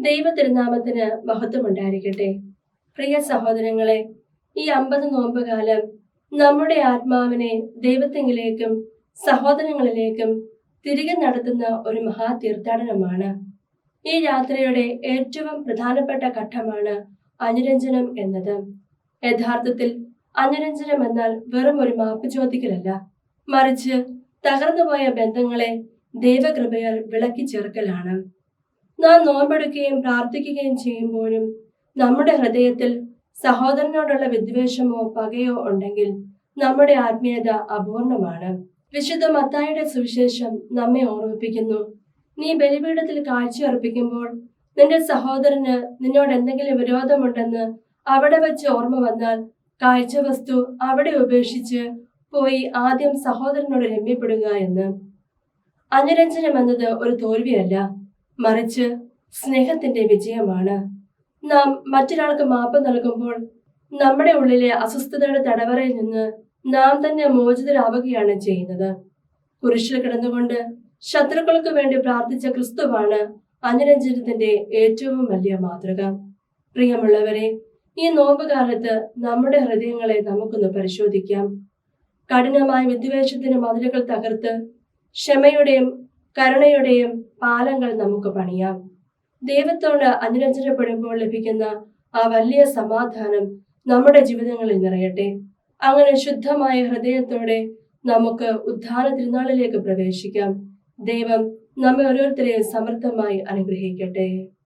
ദൈവ തിരുനാമത്തിന് മഹത്വമുണ്ടായിരിക്കട്ടെ. പ്രിയ സഹോദരങ്ങളെ, ഈ 50 നോമ്പുകാലം നമ്മുടെ ആത്മാവിനെ ദൈവത്തെങ്കിലേക്കും സഹോദരങ്ങളിലേക്കും തിരികെ നടത്തുന്ന ഒരു മഹാ തീർത്ഥാടനമാണ്. ഈ യാത്രയുടെ ഏറ്റവും പ്രധാനപ്പെട്ട ഘട്ടമാണ് അനുരഞ്ജനം എന്നത്. യഥാർത്ഥത്തിൽ അനുരഞ്ജനം എന്നാൽ വെറും ഒരു മാപ്പ് ചോദിക്കലല്ല, മറിച്ച് തകർന്നുപോയ ബന്ധങ്ങളെ ദൈവകൃപയാൽ വിളക്കി ചേർക്കലാണ്. നാം നോമ്പെടുക്കുകയും പ്രാർത്ഥിക്കുകയും ചെയ്യുമ്പോഴും നമ്മുടെ ഹൃദയത്തിൽ സഹോദരനോടുള്ള വിദ്വേഷമോ പകയോ ഉണ്ടെങ്കിൽ നമ്മുടെ ആത്മീയത അപൂർണമാണ്. വിശുദ്ധ മത്തായിയുടെ സുവിശേഷം നമ്മെ ഓർമ്മിപ്പിക്കുന്നു, നീ ബലിപീഠത്തിൽ കാഴ്ചയർപ്പിക്കുമ്പോൾ നിന്റെ സഹോദരന് നിന്നോട് എന്തെങ്കിലും വിരോധമുണ്ടെന്ന് അവിടെ വച്ച് ഓർമ്മ വന്നാൽ കാഴ്ചവസ്തു അവിടെ ഉപേക്ഷിച്ച് പോയി ആദ്യം സഹോദരനോട് രമ്യപ്പെടുക എന്ന്. അനുരഞ്ജനം എന്നത് ഒരു തോൽവിയല്ല, മറിച്ച് സ്നേഹത്തിന്റെ വിജയമാണ്. നാം മറ്റൊരാൾക്ക് മാപ്പ് നൽകുമ്പോൾ നമ്മുടെ ഉള്ളിലെ അസ്വസ്ഥതയുടെ തടവറയിൽ നിന്ന് നാം തന്നെ മോചിതരാവുകയാണ് ചെയ്യുന്നത്. കുരിശിൽ കിടന്നുകൊണ്ട് ശത്രുക്കൾക്ക് വേണ്ടി പ്രാർത്ഥിച്ച ക്രിസ്തുവാണ് അനുരഞ്ജനത്തിന്റെ ഏറ്റവും വലിയ മാതൃക. പ്രിയമുള്ളവരെ, ഈ നോമ്പുകാലത്ത് നമ്മുടെ ഹൃദയങ്ങളെ നമുക്കൊന്ന് പരിശോധിക്കാം. കഠിനമായ വിദ്വേഷത്തിന് മതിലുകൾ തകർത്ത് ക്ഷമയുടെയും കരുണയുടെയും പാലങ്ങൾ നമുക്ക് പണിയാം. ദൈവത്തോട് അനുരഞ്ജനപ്പെടുമ്പോൾ ലഭിക്കുന്ന ആ വലിയ സമാധാനം നമ്മുടെ ജീവിതങ്ങളിൽ നിറയട്ടെ. അങ്ങനെ ശുദ്ധമായ ഹൃദയത്തോടെ നമുക്ക് ഉദ്ധാന തിരുനാളിലേക്ക് പ്രവേശിക്കാം. ദൈവം നമ്മെ ഓരോരുത്തരെയും സമൃദ്ധമായി അനുഗ്രഹിക്കട്ടെ.